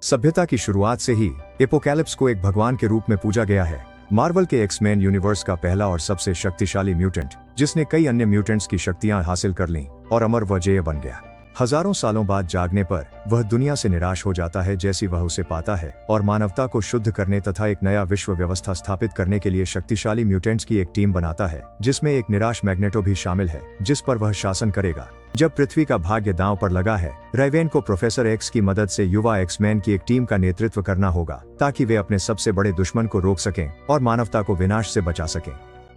सभ्यता की शुरुआत से ही एपोकैलिप्स को एक भगवान के रूप में पूजा गया है। मार्वल के एक्स-मैन यूनिवर्स का पहला और सबसे शक्तिशाली म्यूटेंट, जिसने कई अन्य म्यूटेंट्स की शक्तियां हासिल कर लीं और अमर व जेय बन गया। हजारों सालों बाद जागने पर वह दुनिया से निराश हो जाता है जैसी वह उसे पाता है, और मानवता को शुद्ध करने तथा एक नया विश्व व्यवस्था स्थापित करने के लिए शक्तिशाली म्यूटेंट्स की एक टीम बनाता है, जिसमें एक निराश मैग्नेटो भी शामिल है, जिस पर वह शासन करेगा। जब पृथ्वी का भाग्य दांव पर लगा है, रैवेन को प्रोफेसर एक्स की मदद से युवा एक्स-मैन की एक टीम का नेतृत्व करना होगा, ताकि वे अपने सबसे बड़े दुश्मन को रोक सकें और मानवता को विनाश से बचा सकें।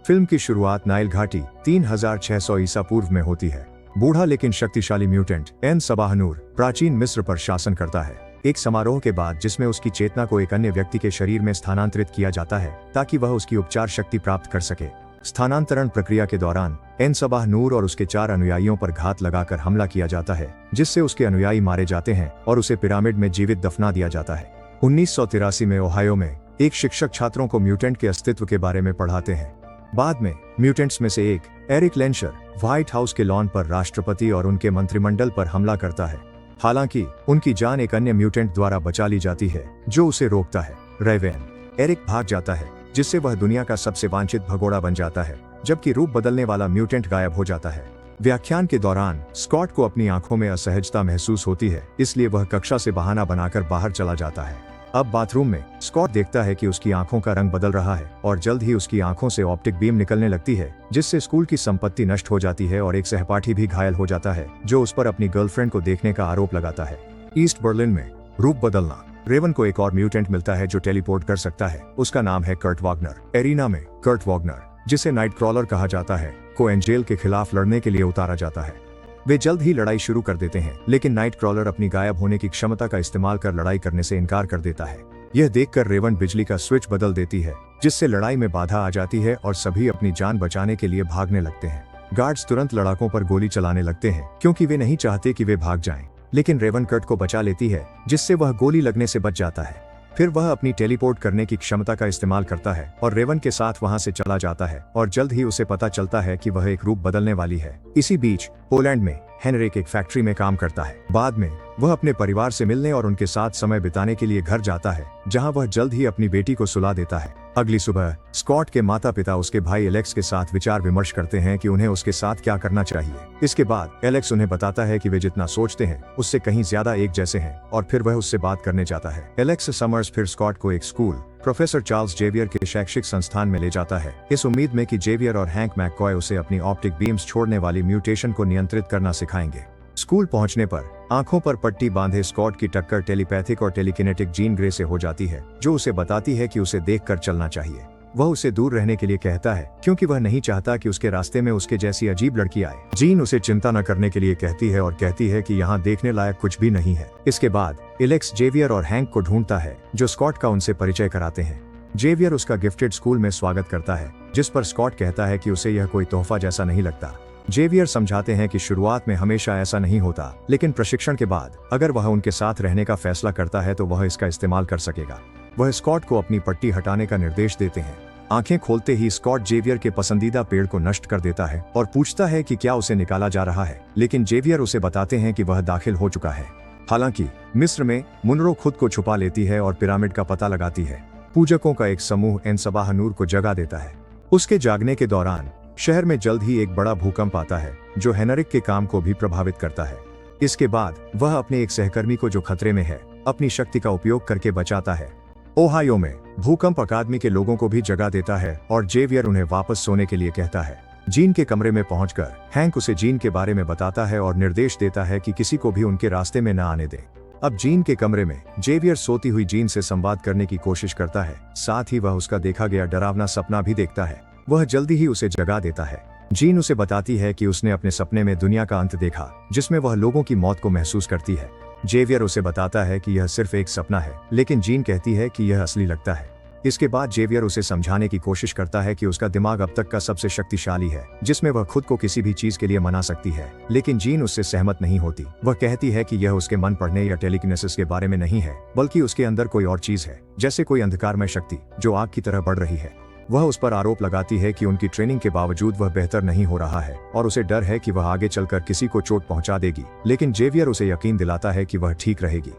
फिल्म की शुरुआत नाइल घाटी 3600 ईसा पूर्व में होती है। बूढ़ा लेकिन शक्तिशाली म्यूटेंट एन-सबाहनूर प्राचीन मिस्र पर शासन करता है। एक समारोह के बाद जिसमें उसकी चेतना को एक अन्य व्यक्ति के शरीर में स्थानांतरित किया जाता है, ताकि वह उसकी उपचार शक्ति प्राप्त कर सके। स्थानांतरण प्रक्रिया के दौरान एन-सबाहनूर और उसके 4 अनुयायियों पर घात लगाकर हमला किया जाता है, जिससे उसके अनुयायी मारे जाते हैं और उसे पिरामिड में जीवित दफना दिया जाता है। 1983 में ओहायो में एक शिक्षक छात्रों को म्यूटेंट के अस्तित्व के बारे में पढ़ाते हैं। बाद में म्यूटेंट्स में से एक एरिक लेंशर व्हाइट हाउस के लॉन पर राष्ट्रपति और उनके मंत्रिमंडल पर हमला करता है। हालांकि उनकी जान एक अन्य म्यूटेंट द्वारा बचा ली जाती है, जो उसे रोकता है। रैवेन एरिक भाग जाता है, जिससे वह दुनिया का सबसे वांछित भगोड़ा बन जाता है, जबकि रूप बदलने वाला म्यूटेंट गायब हो जाता है। व्याख्यान के दौरान स्कॉट को अपनी आंखों में असहजता महसूस होती है, इसलिए वह कक्षा से बहाना बनाकर बाहर चला जाता है। अब बाथरूम में स्कॉट देखता है कि उसकी आंखों का रंग बदल रहा है और जल्द ही उसकी आंखों से ऑप्टिक बीम निकलने लगती है, जिससे स्कूल की संपत्ति नष्ट हो जाती है और एक सहपाठी भी घायल हो जाता है, जो उस पर अपनी गर्लफ्रेंड को देखने का आरोप लगाता है। ईस्ट बर्लिन में रूप बदलना। रेवन को एक और म्यूटेंट मिलता है जो टेलीपोर्ट कर सकता है। उसका नाम है कर्ट वॉगनर। एरिना में कर्ट वॉगनर, जिसे नाइटक्रॉलर कहा जाता है, को एंजेल के खिलाफ लड़ने के लिए उतारा जाता है। वे जल्द ही लड़ाई शुरू कर देते हैं, लेकिन नाइटक्रॉलर अपनी गायब होने की क्षमता का इस्तेमाल कर लड़ाई करने से इनकार कर देता है। यह देखकर रेवन बिजली का स्विच बदल देती है, जिससे लड़ाई में बाधा आ जाती है और सभी अपनी जान बचाने के लिए भागने लगते हैं। गार्ड्स तुरंत लड़ाकों पर गोली चलाने लगते हैं, क्योंकि वे नहीं चाहते कि वे भाग जाएं। लेकिन रेवन कर्ट को बचा लेती है, जिससे वह गोली लगने से बच जाता है। फिर वह अपनी टेलीपोर्ट करने की क्षमता का इस्तेमाल करता है और रेवन के साथ वहां से चला जाता है, और जल्द ही उसे पता चलता है कि वह एक रूप बदलने वाली है। इसी बीच पोलैंड में हेनरिक एक फैक्ट्री में काम करता है। बाद में वह अपने परिवार से मिलने और उनके साथ समय बिताने के लिए घर जाता है, जहां वह जल्द ही अपनी बेटी को सुला देता है। अगली सुबह स्कॉट के माता पिता उसके भाई एलेक्स के साथ विचार विमर्श करते हैं कि उन्हें उसके साथ क्या करना चाहिए। इसके बाद एलेक्स उन्हें बताता है कि वे जितना सोचते हैं उससे कहीं ज्यादा एक जैसे हैं, और फिर वह उससे बात करने जाता है। एलेक्स समर्स फिर स्कॉट को एक स्कूल प्रोफेसर चार्ल्स जेवियर के शैक्षिक संस्थान में ले जाता है, इस उम्मीद में कि जेवियर और हैंक मैककॉय उसे अपनी ऑप्टिक बीम्स छोड़ने वाली म्यूटेशन को नियंत्रित करना सिखाएंगे। स्कूल पहुंचने पर आंखों पर पट्टी बांधे स्कॉट की टक्कर टेलीपैथिक और टेलीकिनेटिक जीन ग्रे से हो जाती है, जो उसे बताती है कि उसे देखकर चलना चाहिए। वह उसे दूर रहने के लिए कहता है, क्योंकि वह नहीं चाहता कि उसके रास्ते में उसके जैसी अजीब लड़की आए। जीन उसे चिंता न करने के लिए कहती है और कहती है कि यहाँ देखने लायक कुछ भी नहीं है। इसके बाद एलेक्स जेवियर और हैंक को ढूंढता है, जो स्कॉट का उनसे परिचय कराते हैं। जेवियर उसका गिफ्टेड स्कूल में स्वागत करता है, जिस पर स्कॉट कहता है कि उसे यह कोई तोहफा जैसा नहीं लगता। जेवियर समझाते हैं कि शुरुआत में हमेशा ऐसा नहीं होता, लेकिन प्रशिक्षण के बाद अगर वह उनके साथ रहने का फैसला करता है तो वह इसका इस्तेमाल कर सकेगा। वह स्कॉट को अपनी पट्टी हटाने का निर्देश देते हैं। आंखें खोलते ही स्कॉट जेवियर के पसंदीदा पेड़ को नष्ट कर देता है और पूछता है कि क्या उसे निकाला जा रहा है, लेकिन जेवियर उसे बताते हैं कि वह दाखिल हो चुका है। हालांकि मिस्र में मुनरो खुद को छुपा लेती है और पिरामिड का पता लगाती है। पूजकों का एक समूह एन-सबाहनूर को जगा देता है। उसके जागने के दौरान शहर में जल्द ही एक बड़ा भूकंप आता है, जो हेनरिक के काम को भी प्रभावित करता है। इसके बाद वह अपने एक सहकर्मी को, जो खतरे में है, अपनी शक्ति का उपयोग करके बचाता है। ओहायो में भूकंप अकादमी के लोगों को भी जगा देता है और जेवियर उन्हें वापस सोने के लिए कहता है। जीन के कमरे में पहुंचकर हैंक उसे जीन के बारे में बताता है और निर्देश देता है कि किसी को भी उनके रास्ते में न आने दे। अब जीन के कमरे में जेवियर सोती हुई जीन से संवाद करने की कोशिश करता है, साथ ही वह उसका देखा गया डरावना सपना भी देखता है। वह जल्दी ही उसे जगा देता है। जीन उसे बताती है कि उसने अपने सपने में दुनिया का अंत देखा, जिसमें वह लोगों की मौत को महसूस करती है। जेवियर उसे बताता है कि यह सिर्फ एक सपना है, लेकिन जीन कहती है कि यह असली लगता है। इसके बाद जेवियर उसे समझाने की कोशिश करता है कि उसका दिमाग अब तक का सबसे शक्तिशाली है, जिसमें वह खुद को किसी भी चीज के लिए मना सकती है। लेकिन जीन उससे सहमत नहीं होती। वह कहती है कि यह उसके मन पढ़ने या टेलीकिनेसिस के बारे में नहीं है, बल्कि उसके अंदर कोई और चीज है, जैसे कोई अंधकारमय शक्ति जो आग की तरह बढ़ रही है। वह उस पर आरोप लगाती है कि उनकी ट्रेनिंग के बावजूद वह बेहतर नहीं हो रहा है और उसे डर है कि वह आगे चलकर किसी को चोट पहुंचा देगी, लेकिन जेवियर उसे यकीन दिलाता है कि वह ठीक रहेगी।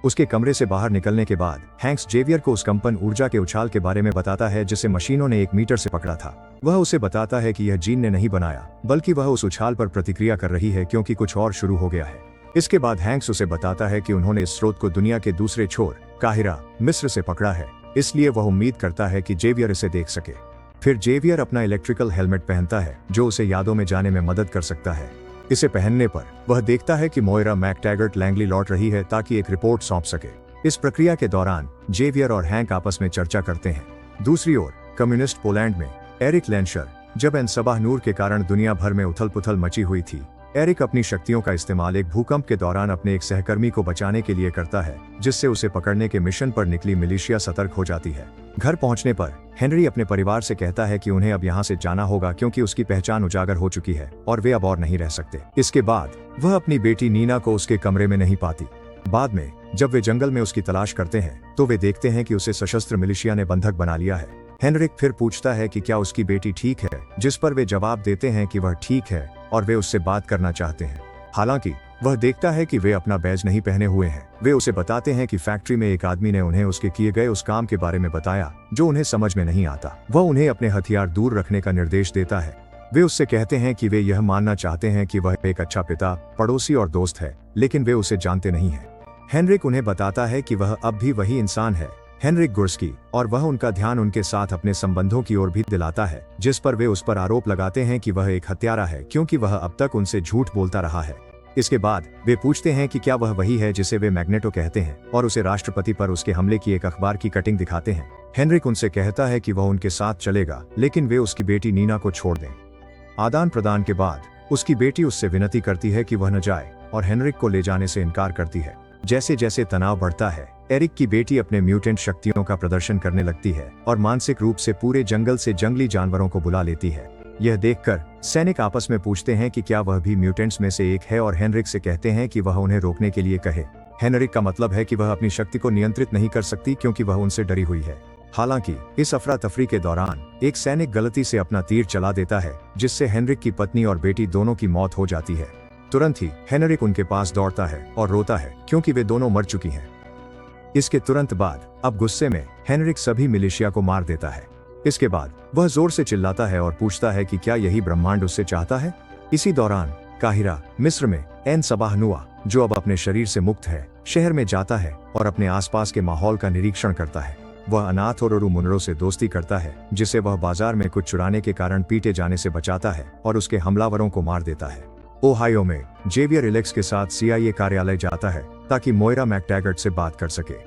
उसके कमरे से बाहर निकलने के बाद हैंक्स जेवियर को उस कंपन ऊर्जा के उछाल के बारे में बताता है जिसे मशीनों ने 1 मीटर से पकड़ा था। वह उसे बताता है कि यह जीन ने नहीं बनाया, बल्कि वह उस उछाल पर प्रतिक्रिया कर रही है क्योंकि कुछ और शुरू हो गया है। इसके बाद हैंक्स उसे बताता है कि उन्होंने इस स्रोत को दुनिया के दूसरे छोर काहिरा, मिस्र से पकड़ा है, इसलिए वह उम्मीद करता है कि जेवियर इसे देख सके। फिर जेवियर अपना इलेक्ट्रिकल हेलमेट पहनता है जो उसे यादों में जाने में मदद कर सकता है। इसे पहनने पर वह देखता है कि मोइरा मैकटैगर्ट लैंगली लौट रही है ताकि एक रिपोर्ट सौंप सके। इस प्रक्रिया के दौरान जेवियर और हैंक आपस में चर्चा करते हैं। दूसरी ओर कम्युनिस्ट पोलैंड में एरिक लेंशर, जब एन सबाह नूर के कारण दुनिया भर में उथल पुथल मची हुई थी, एरिक अपनी शक्तियों का इस्तेमाल एक भूकंप के दौरान अपने एक सहकर्मी को बचाने के लिए करता है, जिससे उसे पकड़ने के मिशन पर निकली मिलिशिया सतर्क हो जाती है। घर पहुंचने पर हेनरी अपने परिवार से कहता है कि उन्हें अब यहाँ से जाना होगा क्योंकि उसकी पहचान उजागर हो चुकी है और वे अब और नहीं रह सकते। इसके बाद वह अपनी बेटी नीना को उसके कमरे में नहीं पाती। बाद में जब वे जंगल में उसकी तलाश करते हैं तो वे देखते हैं कि उसे सशस्त्र मिलिशिया ने बंधक बना लिया है। हेनरिक फिर पूछता है कि क्या उसकी बेटी ठीक है, जिस पर वे जवाब देते हैं कि वह ठीक है और वे उससे बात करना चाहते हैं। हालांकि वह देखता है कि वे अपना बैज नहीं पहने हुए हैं। वे उसे बताते हैं कि फैक्ट्री में एक आदमी ने उन्हें उसके किए गए उस काम के बारे में बताया जो उन्हें समझ में नहीं आता। वह उन्हें अपने हथियार दूर रखने का निर्देश देता है। वे उससे कहते हैं कि वे यह मानना चाहते हैं कि वह एक अच्छा पिता, पड़ोसी और दोस्त है, लेकिन वे उसे जानते नहीं हैं। हेनरिक उन्हें बताता है कि वह अब भी वही इंसान है, हेनरिक गुर्स्की, और वह उनका ध्यान उनके साथ अपने संबंधों की ओर भी दिलाता है, जिस पर वे उस पर आरोप लगाते हैं कि वह एक हत्यारा है क्योंकि वह अब तक उनसे झूठ बोलता रहा है। इसके बाद वे पूछते हैं कि क्या वह वही है जिसे वे मैग्नेटो कहते हैं और उसे राष्ट्रपति पर उसके हमले की एक अखबार की कटिंग दिखाते हैं। हेनरिक उनसे कहता है कि वह उनके साथ चलेगा, लेकिन वे उसकी बेटी नीना को छोड़ दें। आदान प्रदान के बाद उसकी बेटी उससे विनती करती है कि वह न जाए और हेनरिक को ले जाने से इनकार करती है। जैसे जैसे तनाव बढ़ता है, एरिक की बेटी अपने म्यूटेंट शक्तियों का प्रदर्शन करने लगती है और मानसिक रूप से पूरे जंगल से जंगली जानवरों को बुला लेती है। यह देखकर सैनिक आपस में पूछते हैं कि क्या वह भी म्यूटेंट्स में से एक है और हेनरिक से कहते हैं कि वह उन्हें रोकने के लिए कहे। हेनरिक का मतलब है कि वह अपनी शक्ति को नियंत्रित नहीं कर सकती क्योंकि वह उनसे डरी हुई है। हालांकि इस अफरा तफरी के दौरान एक सैनिक गलती से अपना तीर चला देता है, जिससे हेनरिक की पत्नी और बेटी दोनों की मौत हो जाती है। तुरंत ही हेनरिक उनके पास दौड़ता है और रोता है क्योंकि वे दोनों मर चुकी हैं। इसके तुरंत बाद अब गुस्से में हेनरिक सभी मिलिशिया को मार देता है। इसके बाद वह जोर से चिल्लाता है और पूछता है कि क्या यही ब्रह्मांड उससे चाहता है। इसी दौरान काहिरा, मिस्र में एन सबाह नुआ, जो अब अपने शरीर से मुक्त है, शहर में जाता है और अपने आसपास के माहौल का निरीक्षण करता है। वह अनाथ ओरोरू मुनरो से दोस्ती करता है, जिसे वह बाजार में कुछ चुराने के कारण पीटे जाने से बचाता है और उसके हमलावरों को मार देता है। ओहायो में जेवियर एलेक्स के साथ CIA कार्यालय जाता है ताकि मोइरा मैकटैगर्ट से बात कर सके।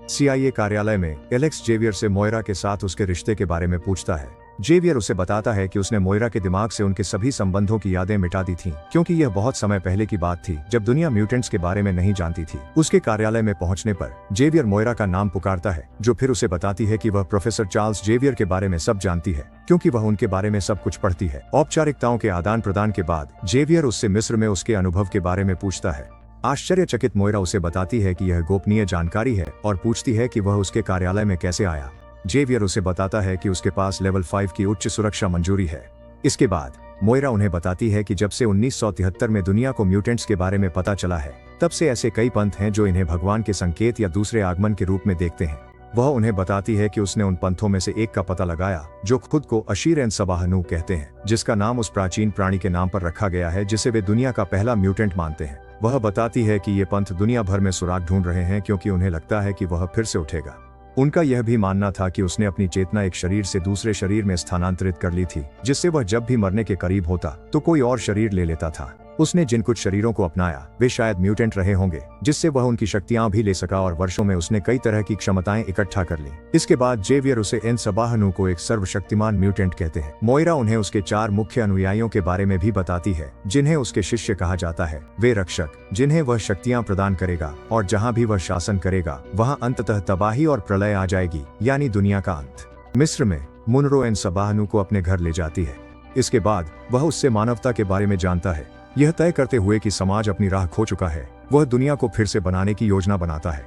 CIA कार्यालय में एलेक्स जेवियर से मोइरा के साथ उसके रिश्ते के बारे में पूछता है। जेवियर उसे बताता है कि उसने मोइरा के दिमाग से उनके सभी संबंधों की यादें मिटा दी थीं, क्योंकि यह बहुत समय पहले की बात थी जब दुनिया म्यूटेंट्स के बारे में नहीं जानती थी। उसके कार्यालय में पहुंचने पर जेवियर मोइरा का नाम पुकारता है, जो फिर उसे बताती है कि वह प्रोफेसर चार्ल्स जेवियर के बारे में सब जानती है क्योंकि वह उनके बारे में सब कुछ पढ़ती है। औपचारिकताओं के आदान प्रदान के बाद जेवियर उससे मिस्र में उसके अनुभव के बारे में पूछता है। आश्चर्यचकित मोइरा उसे बताती है कि यह गोपनीय जानकारी है और पूछती है कि वह उसके कार्यालय में कैसे आया। जेवियर उसे बताता है कि उसके पास लेवल 5 की उच्च सुरक्षा मंजूरी है। इसके बाद मोइरा उन्हें बताती है कि जब से 1973 में दुनिया को म्यूटेंट्स के बारे में पता चला है, तब से ऐसे कई पंथ हैं जो इन्हें भगवान के संकेत या दूसरे आगमन के रूप में देखते हैं। वह उन्हें बताती है कि उसने उन पंथों में से एक का पता लगाया जो खुद को अशीर एन सबाह नू कहते हैं, जिसका नाम उस प्राचीन प्राणी के नाम पर रखा गया है जिसे वे दुनिया का पहला म्यूटेंट मानते हैं। वह बताती है कि ये पंथ दुनिया भर में सुराग ढूंढ रहे हैं क्योंकि उन्हें लगता है कि वह फिर से उठेगा। उनका यह भी मानना था कि उसने अपनी चेतना एक शरीर से दूसरे शरीर में स्थानांतरित कर ली थी, जिससे वह जब भी मरने के करीब होता तो कोई और शरीर ले लेता था। उसने जिन कुछ शरीरों को अपनाया वे शायद म्यूटेंट रहे होंगे, जिससे वह उनकी शक्तियां भी ले सका और वर्षों में उसने कई तरह की क्षमताएं इकट्ठा कर ली। इसके बाद जेवियर उसे एन सबाह नू को एक सर्वशक्तिमान म्यूटेंट कहते हैं। मोइरा उन्हें उसके 4 मुख्य अनुयायियों के बारे में भी बताती है, जिन्हें उसके शिष्य कहा जाता है। वे रक्षक, जिन्हें वह शक्तियां प्रदान करेगा और जहां भी वह शासन करेगा वहां अंततः तबाही और प्रलय आ जाएगी, यानी दुनिया का अंत। मिस्र में मुनरो एन सबाह नू को अपने घर ले जाती है। इसके बाद वह उससे मानवता के बारे में जानता है, यह तय करते हुए कि समाज अपनी राह खो चुका है, वह दुनिया को फिर से बनाने की योजना बनाता है।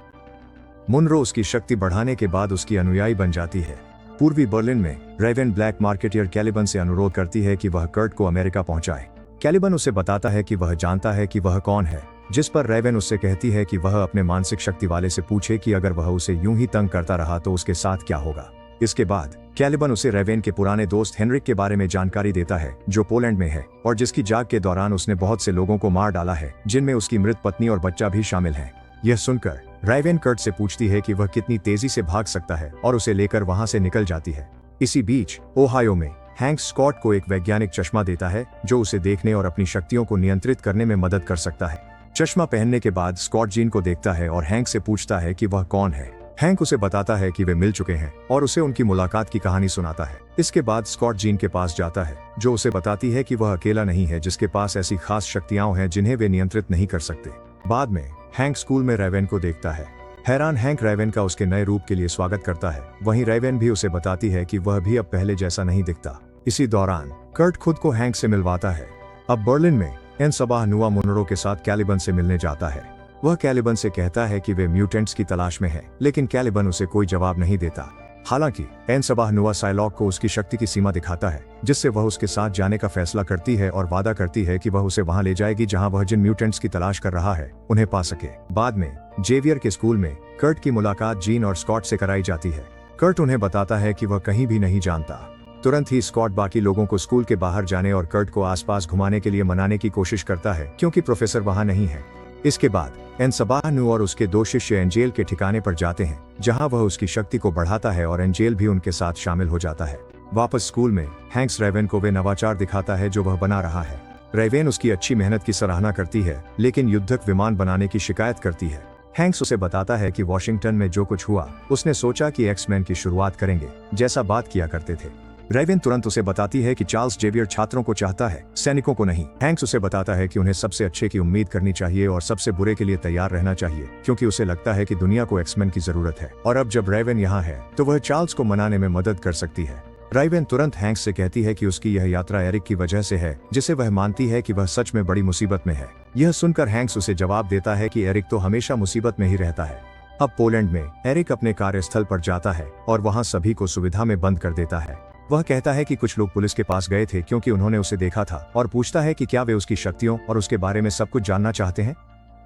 मुनरो उसकी शक्ति बढ़ाने के बाद उसकी अनुयायी बन जाती है। पूर्वी बर्लिन में रेवेन ब्लैक मार्केटियर कैलिबन से अनुरोध करती है कि वह कर्ट को अमेरिका पहुंचाए। कैलिबन उसे बताता है कि वह जानता है कि वह कौन है, जिस पर रेवेन उससे कहती है कि वह अपने मानसिक शक्ति वाले से पूछे कि अगर वह उसे यूं ही तंग करता रहा तो उसके साथ क्या होगा। इसके बाद कैलिबन उसे रेवेन के पुराने दोस्त हेनरिक के बारे में जानकारी देता है, जो पोलैंड में है और जिसकी जाग के दौरान उसने बहुत से लोगों को मार डाला है, जिनमें उसकी मृत पत्नी और बच्चा भी शामिल है। यह सुनकर रेवेन कर्ट से पूछती है कि वह कितनी तेजी से भाग सकता है और उसे लेकर वहां से निकल जाती है। इसी बीच ओहायो में हैंक स्कॉट को एक वैज्ञानिक चश्मा देता है, जो उसे देखने और अपनी शक्तियों को नियंत्रित करने में मदद कर सकता है। चश्मा पहनने के बाद स्कॉट जीन को देखता है और हैंक से पूछता है कि वह कौन है। हैंक उसे बताता है कि वे मिल चुके हैं और उसे उनकी मुलाकात की कहानी सुनाता है। इसके बाद स्कॉट जीन के पास जाता है, जो उसे बताती है कि वह अकेला नहीं है जिसके पास ऐसी खास शक्तियां हैं जिन्हें वे नियंत्रित नहीं कर सकते। बाद में हैंक स्कूल में रेवेन को देखता है। हैरान हैंक रेवेन का उसके नए रूप के लिए स्वागत करता है। वहीं रेवेन भी उसे बताती है कि वह भी अब पहले जैसा नहीं दिखता। इसी दौरान कर्ट खुद को हैंक से मिलवाता है। अब बर्लिन में एन सबाह नुआ मुनरो के साथ कैलिबन से मिलने जाता है। वह कैलिबन से कहता है कि वे म्यूटेंट्स की तलाश में है, लेकिन कैलिबन उसे कोई जवाब नहीं देता। हालांकि एन सबाह नुआ साइलॉक को उसकी शक्ति की सीमा दिखाता है, जिससे वह उसके साथ जाने का फैसला करती है और वादा करती है कि वह उसे वहां ले जाएगी जहां वह जिन म्यूटेंट्स की तलाश कर रहा है उन्हें पा सके। बाद में जेवियर के स्कूल में कर्ट की मुलाकात जीन और स्कॉट से कराई जाती है। कर्ट उन्हें बताता है कि वह कहीं भी नहीं जानता। तुरंत ही स्कॉट बाकी लोगों को स्कूल के बाहर जाने और कर्ट को आसपास घुमाने के लिए मनाने की कोशिश करता है, क्योंकि प्रोफेसर वहां नहीं है। इसके बाद एन सबाह नु और उसके दो शिष्य एंजेल के ठिकाने पर जाते हैं, जहां वह उसकी शक्ति को बढ़ाता है और एंजेल भी उनके साथ शामिल हो जाता है। वापस स्कूल में हैंक्स रेवेन को वे नवाचार दिखाता है जो वह बना रहा है। रेवेन उसकी अच्छी मेहनत की सराहना करती है, लेकिन युद्धक विमान बनाने की शिकायत करती है। हैंक्स उसे बताता है कि वॉशिंगटन में जो कुछ हुआ, उसने सोचा कि एक्स-मैन की शुरुआत करेंगे, जैसा बात किया करते थे। रेवेन तुरंत उसे बताती है कि चार्ल्स जेवियर छात्रों को चाहता है, सैनिकों को नहीं। हैंक्स उसे बताता है कि उन्हें सबसे अच्छे की उम्मीद करनी चाहिए और सबसे बुरे के लिए तैयार रहना चाहिए, क्योंकि उसे लगता है कि दुनिया को एक्स-मैन की जरूरत है और अब जब रेवेन यहाँ है तो वह चार्ल्स को मनाने में मदद कर सकती है। रेवेन तुरंत हैंक्स से कहती है कि उसकी यह यात्रा एरिक की वजह से है, जिसे वह मानती है कि वह सच में बड़ी मुसीबत में है। यह सुनकर हैंक्स उसे जवाब देता है कि एरिक तो हमेशा मुसीबत में ही रहता है। अब पोलैंड में एरिक अपने कार्यस्थल पर जाता है और वहाँ सभी को सुविधा में बंद कर देता है। वह कहता है कि कुछ लोग पुलिस के पास गए थे क्योंकि उन्होंने उसे देखा था, और पूछता है कि क्या वे उसकी शक्तियों और उसके बारे में सब कुछ जानना चाहते हैं।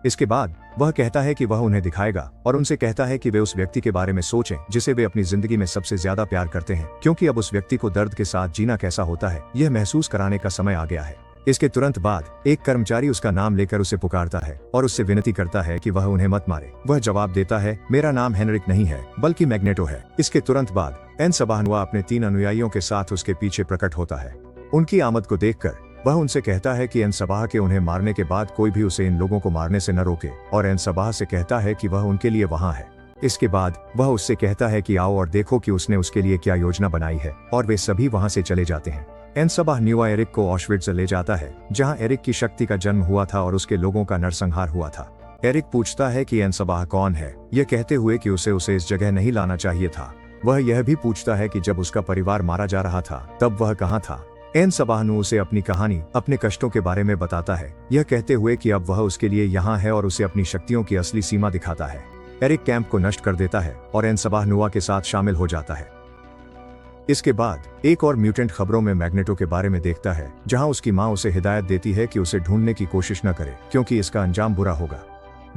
इसके बाद वह कहता है कि वह उन्हें दिखाएगा और उनसे कहता है कि वे उस व्यक्ति के बारे में सोचें जिसे वे अपनी जिंदगी में सबसे ज्यादा प्यार करते हैं, क्योंकि अब उस व्यक्ति को दर्द के साथ जीना कैसा होता है यह महसूस कराने का समय आ गया है। इसके तुरंत बाद एक कर्मचारी उसका नाम लेकर उसे पुकारता है और उससे विनती करता है कि वह उन्हें मत मारे। वह जवाब देता है, मेरा नाम हेनरिक नहीं है बल्कि मैग्नेटो है। इसके तुरंत बाद एन सबाह नुआ अपने 3 अनुयायियों के साथ उसके पीछे प्रकट होता है। उनकी आमद को देखकर वह उनसे कहता है कि एन सबाह के उन्हें मारने के बाद कोई भी उसे इन लोगों को मारने से न रोके, और एन सबाह से कहता है कि वह उनके लिए वहां है। इसके बाद वह उससे कहता है कि आओ और देखो कि उसने उसके लिए क्या योजना बनाई है, और वे सभी वहां से चले जाते हैं। एन सबाह न्यूआ एरिक को ऑशविट्ज ले जाता है, जहां एरिक की शक्ति का जन्म हुआ था और उसके लोगों का नरसंहार हुआ था। एरिक पूछता है कि एन सबाह कौन है, यह कहते हुए कि उसे इस जगह नहीं लाना चाहिए था। वह यह भी पूछता है कि जब उसका परिवार मारा जा रहा था तब वह कहाँ था। एन सबाह नु उसे अपनी कहानी, अपने कष्टों के बारे में बताता है, यह कहते हुए कि अब वह उसके लिए यहाँ है और उसे अपनी शक्तियों की असली सीमा दिखाता है। एरिक कैंप को नष्ट कर देता है और एन सबाह नुआ के साथ शामिल हो जाता है। इसके बाद एक और म्यूटेंट खबरों में मैग्नेटो के बारे में देखता है, जहां उसकी मां उसे हिदायत देती है कि उसे ढूंढने की कोशिश न करे, क्योंकि इसका अंजाम बुरा होगा।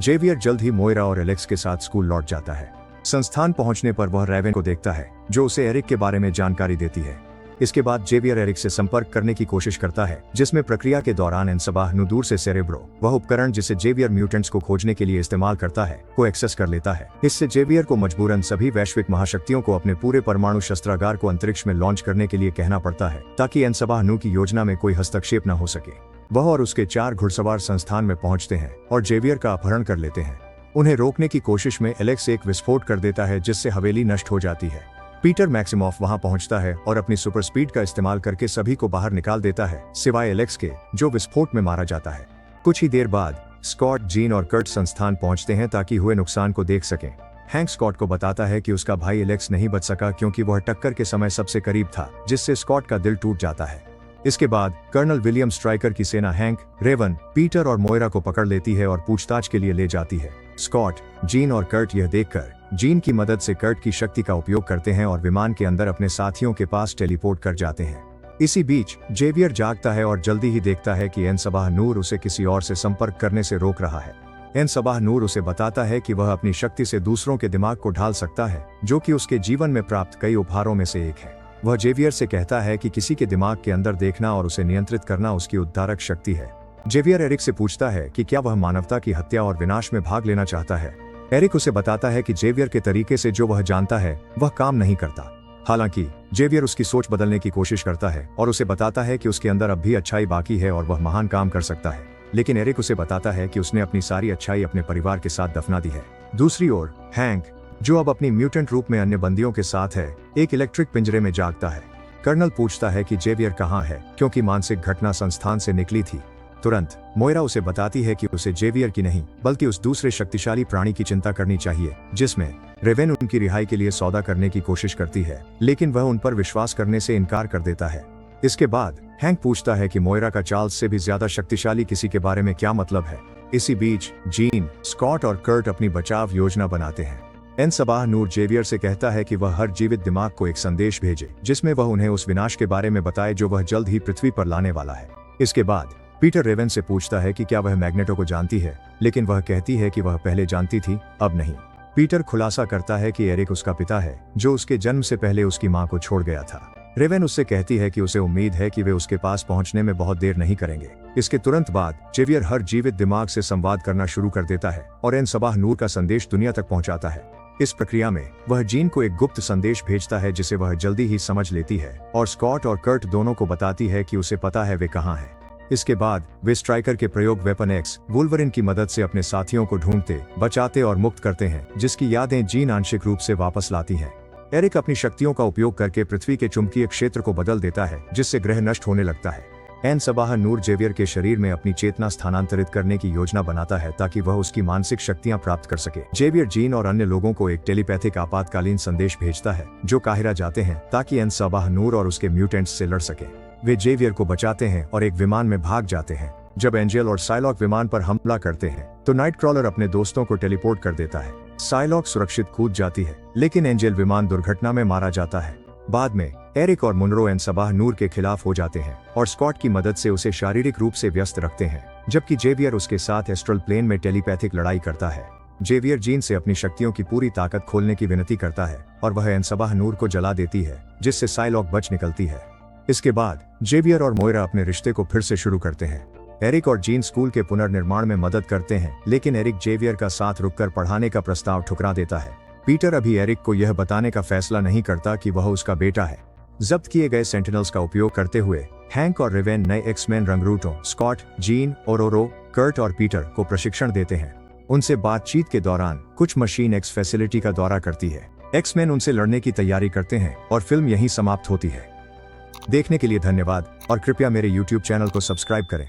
जेवियर जल्द ही मोइरा और एलेक्स के साथ स्कूल लौट जाता है। संस्थान पहुंचने पर वह रेवेन को देखता है, जो उसे एरिक के बारे में जानकारी देती है। इसके बाद जेवियर एरिक से संपर्क करने की कोशिश करता है, जिसमें प्रक्रिया के दौरान एन सबाह नु दूर से सेरेब्रो, वह उपकरण जिसे जेवियर म्यूटेंट्स को खोजने के लिए इस्तेमाल करता है, को एक्सेस कर लेता है। इससे जेवियर को मजबूरन सभी वैश्विक महाशक्तियों को अपने पूरे परमाणु शस्त्रागार को अंतरिक्ष में लॉन्च करने के लिए कहना पड़ता है, ताकि एन सबाह नु की योजना में कोई हस्तक्षेप न हो सके। वह और उसके 4 घुड़सवार संस्थान में पहुंचते हैं और जेवियर का अपहरण कर लेते हैं। उन्हें रोकने की कोशिश में एलेक्स एक विस्फोट कर देता है, जिससे हवेली नष्ट हो जाती है। पीटर मैक्सिमॉफ वहां पहुंचता है और अपनी सुपर स्पीड का इस्तेमाल करके सभी को बाहर निकाल देता है, सिवाय एलेक्स के, जो विस्फोट में मारा जाता है। कुछ ही देर बाद स्कॉट, जीन और कर्ट संस्थान पहुंचते हैं ताकि हुए नुकसान को देख सकें। हैंक स्कॉट को बताता है कि उसका भाई एलेक्स नहीं बच सका क्योंकि वह टक्कर के समय सबसे करीब था, जिससे स्कॉट का दिल टूट जाता है। इसके बाद कर्नल विलियम स्ट्राइकर की सेना हैंक, रेवन, पीटर और मोइरा को पकड़ लेती है और पूछताछ के लिए ले जाती है। स्कॉट, जीन और कर्ट यह देखकर जीन की मदद से कर्ट की शक्ति का उपयोग करते हैं और विमान के अंदर अपने साथियों के पास टेलीपोर्ट कर जाते हैं। इसी बीच जेवियर जागता है और जल्दी ही देखता है कि एन सबाह नूर उसे किसी और से संपर्क करने से रोक रहा है। एन सबाह नूर उसे बताता है कि वह अपनी शक्ति से दूसरों के दिमाग को ढाल सकता है, जो कि उसके जीवन में प्राप्त कई उपहारों में से एक है। वह जेवियर से कहता है कि किसी के दिमाग के अंदर देखना और उसे नियंत्रित करना उसकी उद्धारक शक्ति है। जेवियर एरिक से पूछता है कि क्या वह मानवता की हत्या और विनाश में भाग लेना चाहता है। एरिक उसे बताता है कि जेवियर के तरीके से जो वह जानता है वह काम नहीं करता। हालांकि जेवियर उसकी सोच बदलने की कोशिश करता है और उसे बताता है कि उसके अंदर अब भी अच्छाई बाकी है और वह महान काम कर सकता है, लेकिन एरिक उसे बताता है कि उसने अपनी सारी अच्छाई अपने परिवार के साथ दफना दी है। दूसरी ओर हैंक, जो अब अपनी म्यूटेंट रूप में अन्य बंदियों के साथ है, एक इलेक्ट्रिक पिंजरे में जागता है। कर्नल पूछता है कि जेवियर कहाँ है, क्योंकि मानसिक घटना संस्थान से निकली थी। तुरंत मोइरा उसे बताती है कि उसे जेवियर की नहीं बल्कि उस दूसरे शक्तिशाली प्राणी की चिंता करनी चाहिए, जिसमें रेवेन उनकी रिहाई के लिए सौदा करने की कोशिश करती है, लेकिन वह उन पर विश्वास करने से इनकार कर देता है। इसके बाद हैंक पूछता है कि मोइरा का चार्ल्स से भी ज्यादा शक्तिशाली किसी के बारे में क्या मतलब है। इसी बीच जीन, स्कॉट और कर्ट अपनी बचाव योजना बनाते हैं। एन सबाह नूर जेवियर से कहता है कि वह हर जीवित दिमाग को एक संदेश भेजे, जिसमें वह उन्हें उस विनाश के बारे में बताए जो वह जल्द ही पृथ्वी पर लाने वाला है। इसके बाद पीटर रेवेन से पूछता है कि क्या वह मैग्नेटो को जानती है, लेकिन वह कहती है कि वह पहले जानती थी, अब नहीं। पीटर खुलासा करता है कि एरिक उसका पिता है, जो उसके जन्म से पहले उसकी मां को छोड़ गया था। रेवेन उससे कहती है कि उसे उम्मीद है कि वे उसके पास पहुंचने में बहुत देर नहीं करेंगे। इसके तुरंत बाद जेवियर हर जीवित दिमाग से संवाद करना शुरू कर देता है और एन सबाह नूर का संदेश दुनिया तक पहुंचाता है। इस प्रक्रिया में वह जीन को एक गुप्त संदेश भेजता है जिसे वह जल्दी ही समझ लेती है और स्कॉट और कर्ट दोनों को बताती है कि उसे पता है वे कहाँ हैं। इसके बाद वे स्ट्राइकर के प्रयोग वेपन एक्स वुल्वरिन की मदद से अपने साथियों को ढूंढते, बचाते और मुक्त करते हैं, जिसकी यादें जीन आंशिक रूप से वापस लाती हैं। एरिक अपनी शक्तियों का उपयोग करके पृथ्वी के चुंबकीय क्षेत्र को बदल देता है, जिससे ग्रह नष्ट होने लगता है। एन सबाह नूर जेवियर के शरीर में अपनी चेतना स्थानांतरित करने की योजना बनाता है ताकि वह उसकी मानसिक शक्तियां प्राप्त कर सके। जेवियर जीन और अन्य लोगों को एक टेलीपैथिक आपातकालीन संदेश भेजता है, जो काहिरा जाते हैं ताकि एन सबाह नूर और उसके म्यूटेंट्स से लड़ सके। वे जेवियर को बचाते हैं और एक विमान में भाग जाते हैं। जब एंजेल और साइलॉक विमान पर हमला करते हैं तो नाइटक्रॉलर अपने दोस्तों को टेलीपोर्ट कर देता है। साइलॉक सुरक्षित कूद जाती है, लेकिन एंजेल विमान दुर्घटना में मारा जाता है। बाद में एरिक और मुनरो एन सबाह नूर के खिलाफ हो जाते हैं और स्कॉट की मदद से उसे शारीरिक रूप से व्यस्त रखते हैं, जबकि जेवियर उसके साथ एस्ट्रल प्लेन में टेलीपैथिक लड़ाई करता है। जेवियर जीन से अपनी शक्तियों की पूरी ताकत खोलने की विनती करता है और वह एन सबाह नूर को जला देती है, जिससे साइलॉक बच निकलती है। इसके बाद जेवियर और मोइरा अपने रिश्ते को फिर से शुरू करते हैं। एरिक और जीन स्कूल के पुनर्निर्माण में मदद करते हैं, लेकिन एरिक जेवियर का साथ रुककर पढ़ाने का प्रस्ताव ठुकरा देता है। पीटर अभी एरिक को यह बताने का फैसला नहीं करता कि वह उसका बेटा है। जब्त किए गए सेंटिनल्स का उपयोग करते हुए हैंक और रेवेन नए एक्समैन रंगरूटों स्कॉट, जीन, ओरोरो, कर्ट और पीटर को प्रशिक्षण देते हैं। उनसे बातचीत के दौरान कुछ मशीन एक्स फैसिलिटी का दौरा करती है। एक्समैन उनसे लड़ने की तैयारी करते हैं और फिल्म यहीं समाप्त होती है। देखने के लिए धन्यवाद और कृपया मेरे YouTube चैनल को सब्सक्राइब करें।